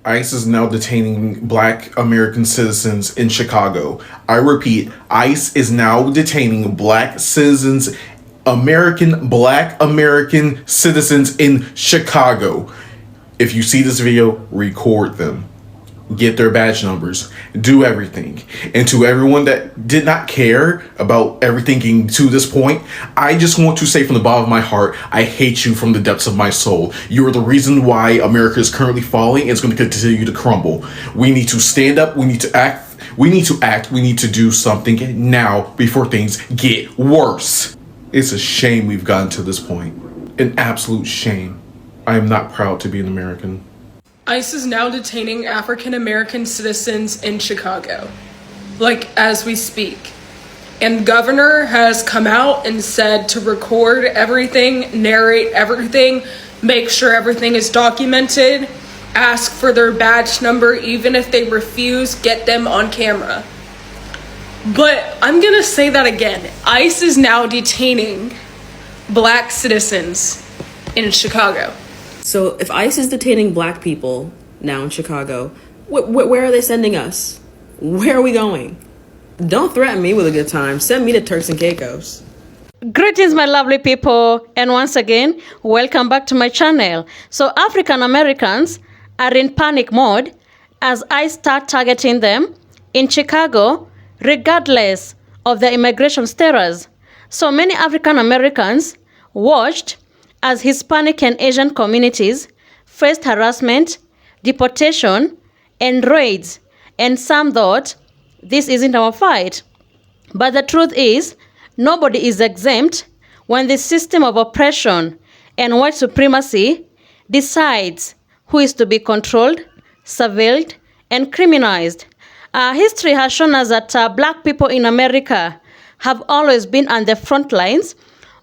ICE is now detaining Black American citizens in Chicago. I repeat, ICE is now detaining Black citizens, Black American citizens in Chicago. If you see this video, record them. Get their badge numbers. Do everything. And to everyone that did not care about everything getting to this point, I just want to say from the bottom of my heart, I hate you from the depths of my soul. You are the reason why America is currently falling and it's going to continue to crumble. We need to stand up. We need to act. We need to do something now before things get worse. It's a shame we've gotten to this point. An absolute shame. I am not proud to be an American. ICE is now detaining African American citizens in Chicago, like as we speak. And the governor has come out and said to record everything, narrate everything, make sure everything is documented, ask for their badge number, even if they refuse, get them on camera. But I'm gonna say that again. ICE is now detaining Black citizens in Chicago. So if ICE is detaining Black people now in Chicago, where are they sending us? Where are we going? Don't threaten me with a good time. Send me to Turks and Caicos. Greetings, my lovely people, and once again, welcome back to my channel. So African Americans are in panic mode as ICE start targeting them in Chicago, regardless of their immigration status. So many African Americans watched as Hispanic and Asian communities faced harassment, deportation, and raids, and some thought, this isn't our fight. But the truth is, nobody is exempt when the system of oppression and white supremacy decides who is to be controlled, surveilled, and criminalized. History has shown us that Black people in America have always been on the front lines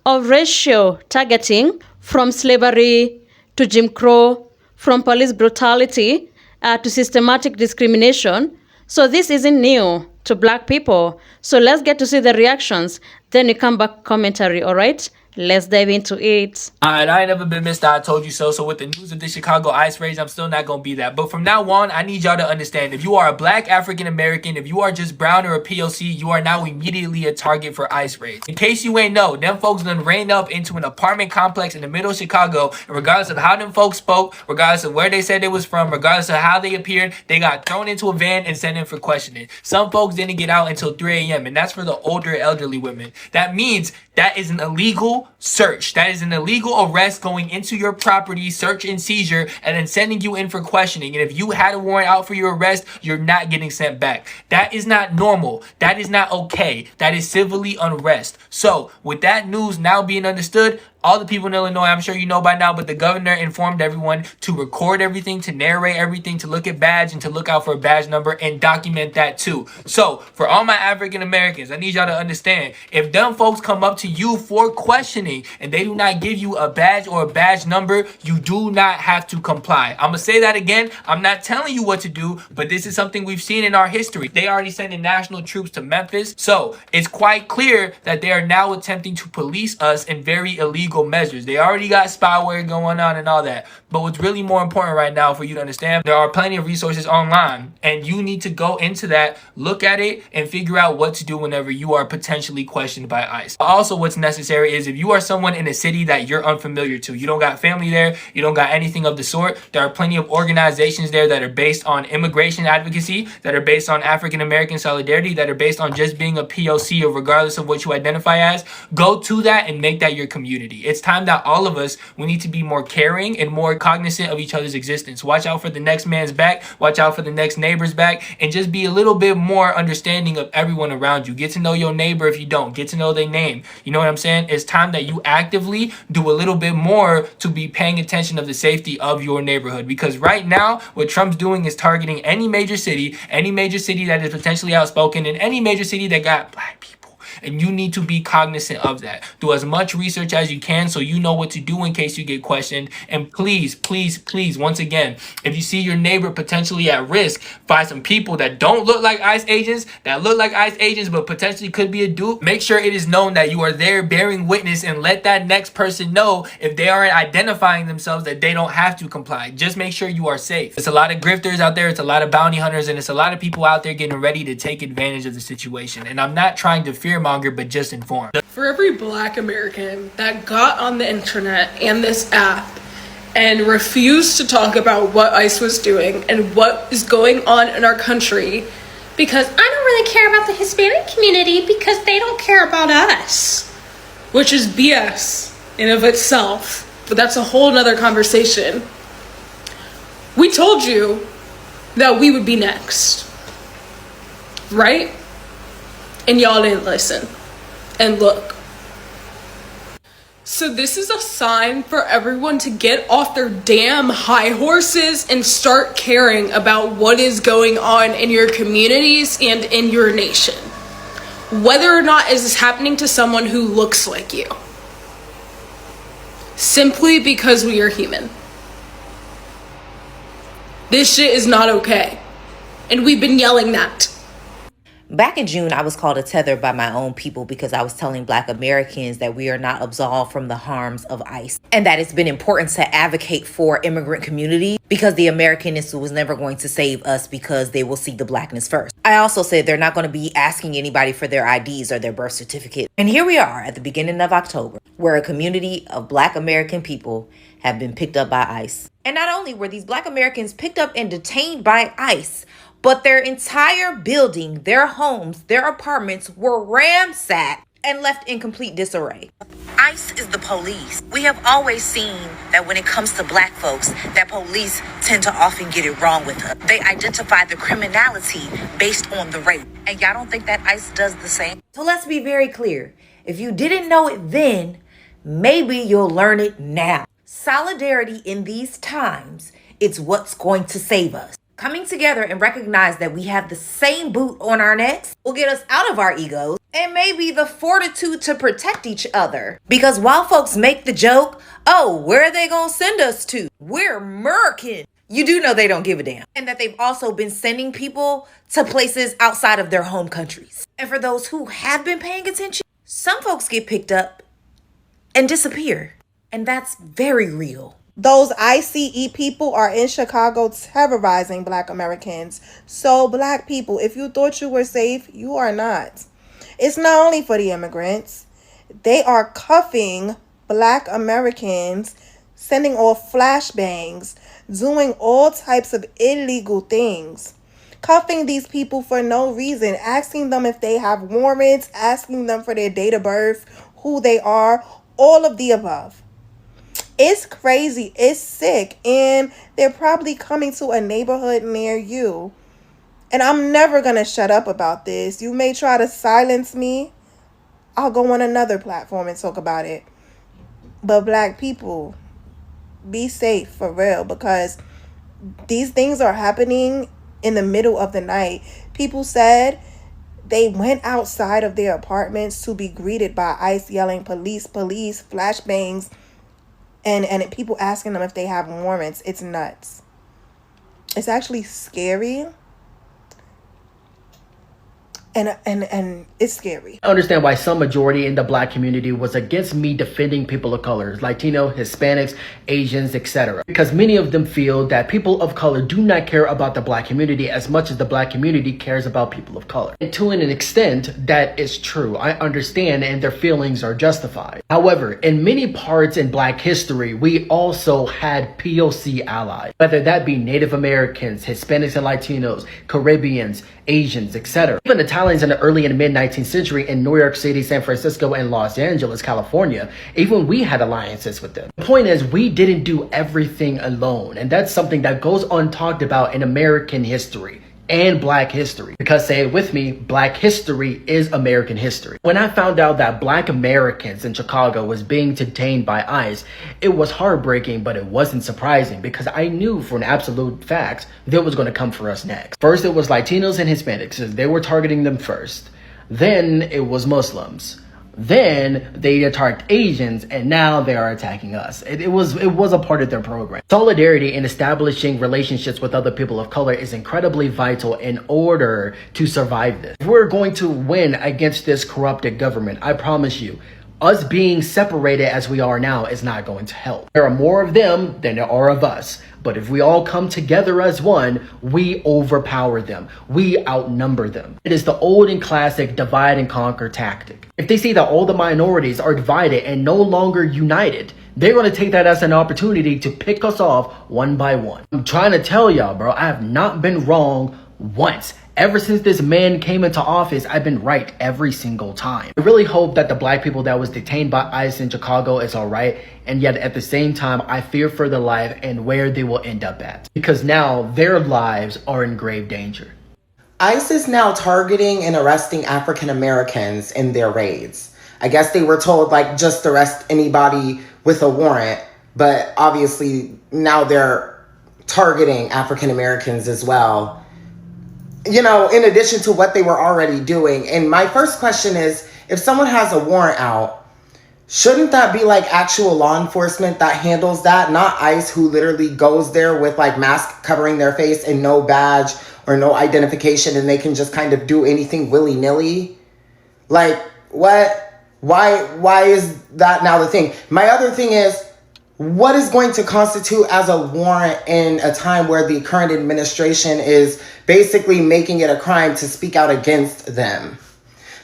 of racial targeting, from slavery to Jim Crow, from police brutality to systematic discrimination. So this isn't new to Black people. So let's get to see the reactions. Then you come back commentary, all right? Let's dive into it. Alright, I ain't never been Mr. I Told You So. So with the news of the Chicago ICE raids, I'm still not gonna be that. But from now on, I need y'all to understand, if you are a Black African American, if you are just brown or a POC, you are now immediately a target for ICE raids. In case you ain't know, them folks done ran up into an apartment complex in the middle of Chicago, and regardless of how them folks spoke, regardless of where they said they was from, regardless of how they appeared, they got thrown into a van and sent in for questioning. Some folks didn't get out until 3 a.m., and that's for the older elderly women. That means that is an illegal search. That is an illegal arrest, going into your property, search and seizure, and then sending you in for questioning. And if you had a warrant out for your arrest, you're not getting sent back. That is not normal. That is not okay. That is civilly unrest. So with that news now being understood, all the people in Illinois, I'm sure you know by now, but the governor informed everyone to record everything, to narrate everything, to look at badge, and to look out for a badge number and document that too. So for all my African Americans, I need y'all to understand, if them folks come up to you for questioning and they do not give you a badge or a badge number, you do not have to comply. I'm gonna say that again. I'm not telling you what to do, but this is something we've seen in our history. They already sent in national troops to Memphis, so it's quite clear that they are now attempting to police us in very illegal measures. They already got spyware going on and all that. But what's really more important right now for you to understand, there are plenty of resources online, and you need to go into that, look at it, and figure out what to do whenever you are potentially questioned by ICE. Also, what's necessary is if you are someone in a city that you're unfamiliar to, you don't got family there, you don't got anything of the sort, there are plenty of organizations there that are based on immigration advocacy, that are based on African American solidarity, that are based on just being a POC, or regardless of what you identify as. Go to that and make that your community. It's time that all of us, we need to be more caring and more cognizant of each other's existence. Watch out for the next man's back, watch out for the next neighbor's back, and just be a little bit more understanding of everyone around you. Get to know your neighbor if you don't. Get to know their name. You know what I'm saying? It's time that you actively do a little bit more to be paying attention of the safety of your neighborhood. Because right now, what Trump's doing is targeting any major city that is potentially outspoken, and any major city that got Black people. And you need to be cognizant of that. Do as much research as you can so you know what to do in case you get questioned. And please, please, please, once again, if you see your neighbor potentially at risk, find some people that don't look like ICE agents, but potentially could be a dupe. Make sure it is known that you are there bearing witness, and let that next person know if they aren't identifying themselves that they don't have to comply. Just make sure you are safe. It's a lot of grifters out there, it's a lot of bounty hunters, and it's a lot of people out there getting ready to take advantage of the situation. And I'm not trying to fearmonger, but just inform. For every Black American that got on the internet and this app and refused to talk about what ICE was doing and what is going on in our country, because I don't really care about the Hispanic community because they don't care about us, which is BS in of itself, but that's a whole nother conversation. We told you that we would be next, right? And y'all didn't listen. And look. So this is a sign for everyone to get off their damn high horses and start caring about what is going on in your communities and in your nation. Whether or not is this happening to someone who looks like you. Simply because we are human. This shit is not okay. And we've been yelling that. Back in June, I was called a tether by my own people because I was telling Black Americans that we are not absolved from the harms of ICE, and that it's been important to advocate for immigrant community because the Americanness was never going to save us because they will see the Blackness first. I also said they're not going to be asking anybody for their IDs or their birth certificate. And here we are at the beginning of October, where a community of Black American people have been picked up by ICE. And not only were these Black Americans picked up and detained by ICE, but their entire building, their homes, their apartments were ransacked and left in complete disarray. ICE is the police. We have always seen that when it comes to Black folks, that police tend to often get it wrong with us. They identify the criminality based on the rape. And y'all don't think that ICE does the same? So let's be very clear. If you didn't know it then, maybe you'll learn it now. Solidarity in these times is what's going to save us. Coming together and recognize that we have the same boot on our necks will get us out of our egos and maybe the fortitude to protect each other. Because while folks make the joke, oh, where are they gonna send us to? We're American. You do know they don't give a damn. And that they've also been sending people to places outside of their home countries. And for those who have been paying attention, some folks get picked up and disappear. And that's very real. Those ICE people are in Chicago terrorizing Black Americans. So Black people, if you thought you were safe, you are not. It's not only for the immigrants. They are cuffing Black Americans, sending off flashbangs, doing all types of illegal things. Cuffing these people for no reason, asking them if they have warrants, asking them for their date of birth, who they are, all of the above. It's crazy. It's sick. And they're probably coming to a neighborhood near you. And I'm never going to shut up about this. You may try to silence me. I'll go on another platform and talk about it. But Black people, be safe for real. Because these things are happening in the middle of the night. People said they went outside of their apartments to be greeted by ICE yelling, police, police, flashbangs. And people asking them if they have warrants. It's nuts. It's actually scary. And it's scary. I understand why some majority in the Black community was against me defending people of color, Latino, Hispanics, Asians, etc. Because many of them feel that people of color do not care about the Black community as much as the Black community cares about people of color. And to an extent, that is true. I understand, and their feelings are justified. However, in many parts in Black history, we also had POC allies, whether that be Native Americans, Hispanics and Latinos, Caribbeans, Asians, etc. Even Italians in the early and mid 19th century in New York City, San Francisco, and Los Angeles, California, even we had alliances with them. The point is, we didn't do everything alone, and that's something that goes untalked about in American history and Black history. Because, say it with me, Black history is American history. When I found out that Black Americans in Chicago was being detained by ICE, it was heartbreaking, but it wasn't surprising because I knew for an absolute fact that was going to come for us next. First, it was Latinos and Hispanics. They were targeting them first. Then it was Muslims. Then they attacked Asians, and now they are attacking us. It was a part of their program. Solidarity in establishing relationships with other people of color is incredibly vital in order to survive this. If we're going to win against this corrupted government, I promise you, us being separated as we are now is not going to help. There are more of them than there are of us. But if we all come together as one, we overpower them. We outnumber them. It is the old and classic divide and conquer tactic. If they see that all the minorities are divided and no longer united, they're going to take that as an opportunity to pick us off one by one. I'm trying to tell y'all, bro, I have not been wrong once. Ever since this man came into office, I've been right every single time. I really hope that the black people that was detained by ICE in Chicago is all right. And yet at the same time, I fear for their life and where they will end up at. Because now their lives are in grave danger. ICE is now targeting and arresting African Americans in their raids. I guess they were told, like, just arrest anybody with a warrant. But obviously now they're targeting African Americans as well, you know, in addition to what they were already doing. And my first question is, if someone has a warrant out, shouldn't that be like actual law enforcement that handles that? Not ICE, who literally goes there with like mask covering their face and no badge or no identification, and they can just kind of do anything willy-nilly? Like, what? Why is that now the thing? My other thing is, what is going to constitute as a warrant in a time where the current administration is basically making it a crime to speak out against them?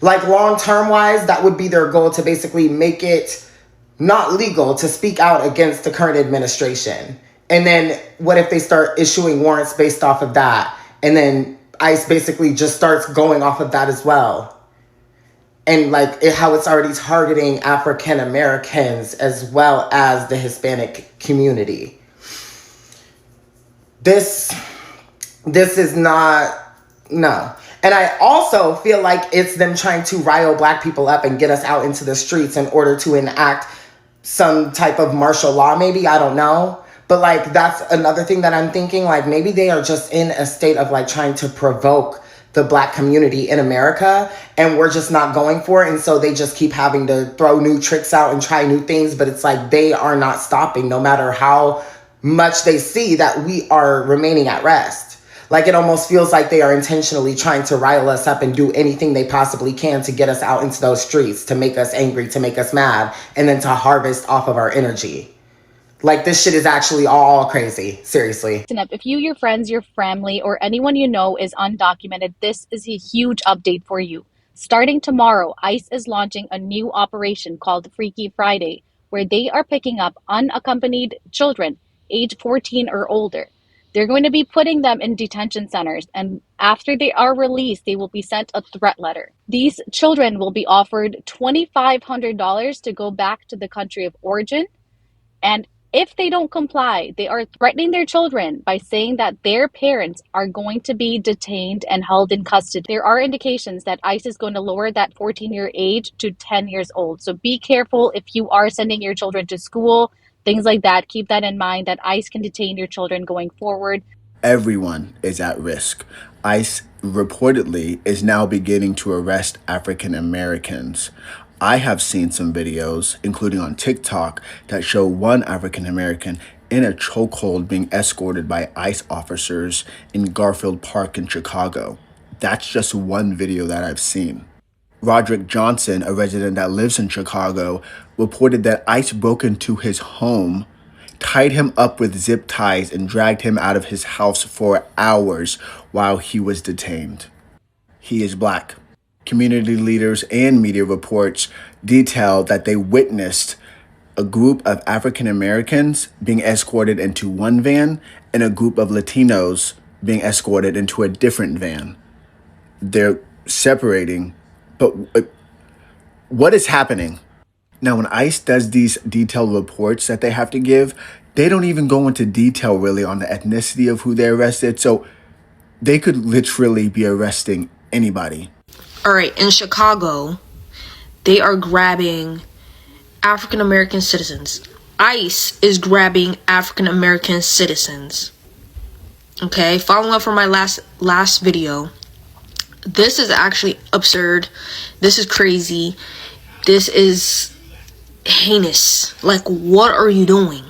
Like, long-term wise, that would be their goal, to basically make it not legal to speak out against the current administration. And then what if they start issuing warrants based off of that? And then ICE basically just starts going off of that as well. And like how it's already targeting African Americans as well as the Hispanic community. This is not, no. And I also feel like it's them trying to rile black people up and get us out into the streets in order to enact some type of martial law, maybe, I don't know. But like, that's another thing that I'm thinking, like maybe they are just in a state of like trying to provoke the black community in America, and we're just not going for it. And so they just keep having to throw new tricks out and try new things, but it's like they are not stopping no matter how much they see that we are remaining at rest. Like, it almost feels like they are intentionally trying to rile us up and do anything they possibly can to get us out into those streets, to make us angry, to make us mad, and then to harvest off of our energy. Like, this shit is actually all crazy. Seriously. Listen up. If you, your friends, your family, or anyone you know is undocumented, this is a huge update for you. Starting tomorrow, ICE is launching a new operation called Freaky Friday, where they are picking up unaccompanied children, age 14 or older. They're going to be putting them in detention centers, and after they are released, they will be sent a threat letter. These children will be offered $2,500 to go back to the country of origin, and if they don't comply, they are threatening their children by saying that their parents are going to be detained and held in custody. There are indications that ICE is going to lower that 14-year age to 10 years old. So be careful if you are sending your children to school, things like that. Keep that in mind, that ICE can detain your children going forward. Everyone is at risk. ICE reportedly is now beginning to arrest African Americans. I have seen some videos, including on TikTok, that show one African American in a chokehold being escorted by ICE officers in Garfield Park in Chicago. That's just one video that I've seen. Roderick Johnson, a resident that lives in Chicago, reported that ICE broke into his home, tied him up with zip ties, and dragged him out of his house for hours while he was detained. He is black. Community leaders and media reports detail that they witnessed a group of African Americans being escorted into one van and a group of Latinos being escorted into a different van. They're separating, but what is happening? Now, when ICE does these detailed reports that they have to give, they don't even go into detail really on the ethnicity of who they arrested, so they could literally be arresting anybody. All right, in Chicago, they are grabbing African American citizens. ICE is grabbing African American citizens. Okay, following up from my last video, This is actually absurd. This is crazy. This is heinous. Like, what are you doing?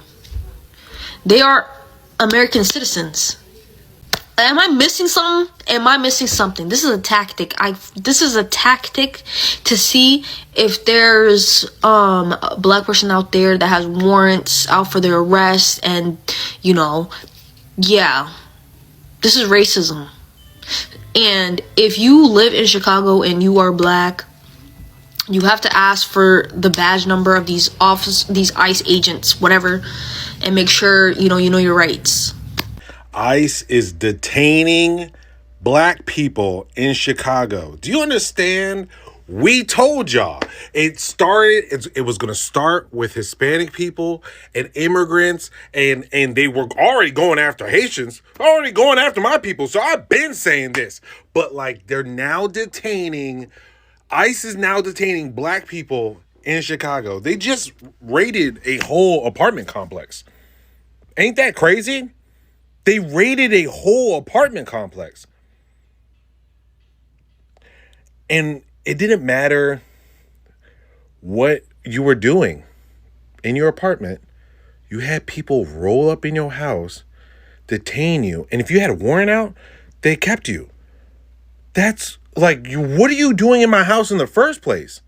They are American citizens. Am I missing something? Am I missing something? This is a tactic. This is a tactic to see if there's a black person out there that has warrants out for their arrest, and yeah, this is racism. And if you live in Chicago and you are black, you have to ask for the badge number of these ICE agents, whatever, and make sure you know your rights. ICE is detaining black people in Chicago. Do you understand? We told y'all. It was going to start with Hispanic people and immigrants, and they were already going after Haitians, already going after my people. So I've been saying this. But like, they're now detaining, ICE is now detaining black people in Chicago. They just raided a whole apartment complex. Ain't that crazy? They raided a whole apartment complex. And it didn't matter what you were doing in your apartment. You had people roll up in your house, detain you. And if you had a warrant out, they kept you. That's like, what are you doing in my house in the first place?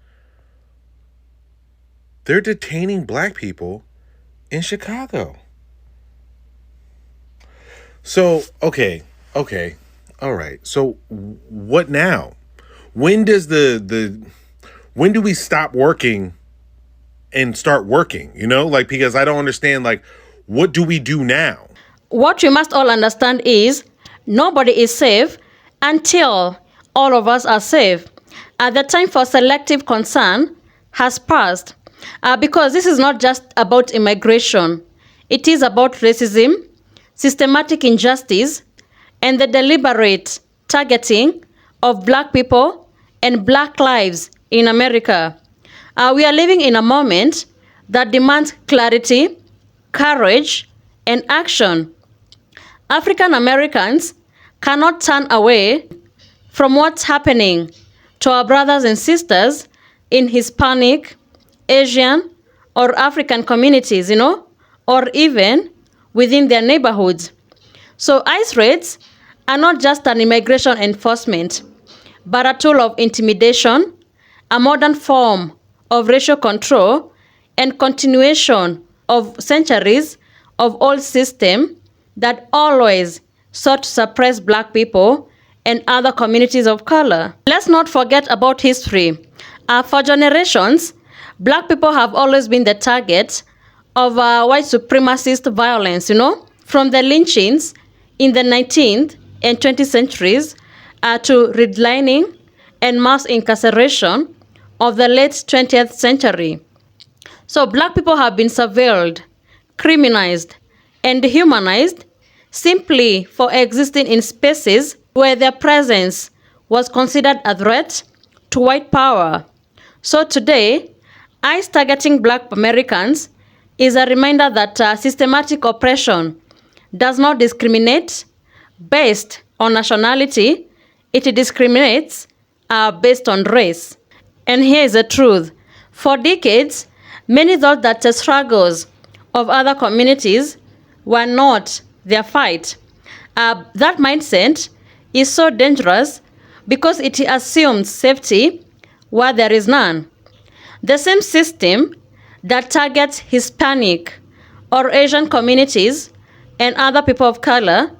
They're detaining black people in Chicago. So, okay, all right. So, what now? When does when do we stop working and start working? Because I don't understand, what do we do now? What we must all understand is nobody is safe until all of us are safe. The time for selective concern has passed because this is not just about immigration. It is about racism, systematic injustice, and the deliberate targeting of black people and black lives in America. We are living in a moment that demands clarity, courage, and action. African Americans cannot turn away from what's happening to our brothers and sisters in Hispanic, Asian, or African communities, or even within their neighborhoods. So ICE raids are not just an immigration enforcement, but a tool of intimidation, a modern form of racial control, and continuation of centuries of old system that always sought to suppress black people and other communities of color. Let's not forget about history. For generations, black people have always been the target of white supremacist violence, from the lynchings in the 19th and 20th centuries to redlining and mass incarceration of the late 20th century. So black people have been surveilled, criminalized, and dehumanized simply for existing in spaces where their presence was considered a threat to white power. So today, ICE targeting black Americans is a reminder that systematic oppression does not discriminate based on nationality, it discriminates based on race. And here is the truth. For decades, many thought that the struggles of other communities were not their fight. That mindset is so dangerous because it assumes safety where there is none. The same system that targets Hispanic or Asian communities and other people of color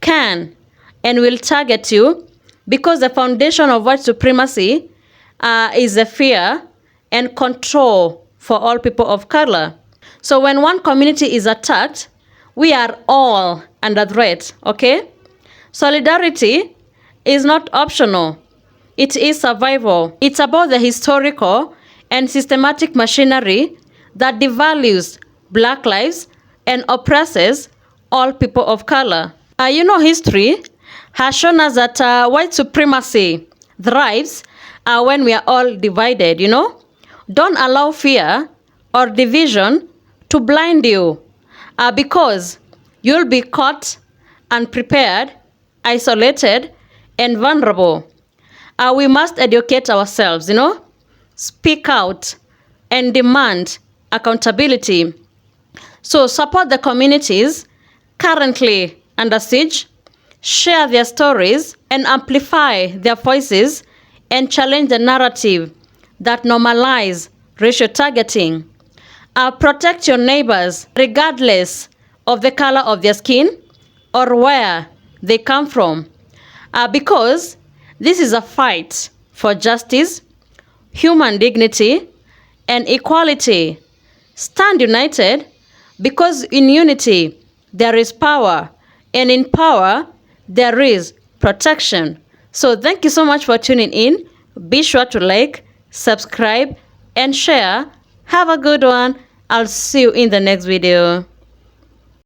can and will target you because the foundation of white supremacy is the fear and control for all people of color. So when one community is attacked, we are all under threat, okay? Solidarity is not optional. It is survival. It's about the historical and systematic machinery that devalues black lives and oppresses all people of color. History has shown us that white supremacy thrives when we are all divided, Don't allow fear or division to blind you because you'll be caught unprepared, isolated, and vulnerable. We must educate ourselves, speak out and demand accountability. So support the communities currently under siege, share their stories and amplify their voices, and challenge the narrative that normalize racial targeting. Protect your neighbors regardless of the color of their skin or where they come from, because this is a fight for justice, human dignity, and equality. Stand united, because in unity there is power, and in power there is protection. So thank you so much for tuning in. Be sure to like, subscribe, and share. Have a good one. I'll see you in the next video.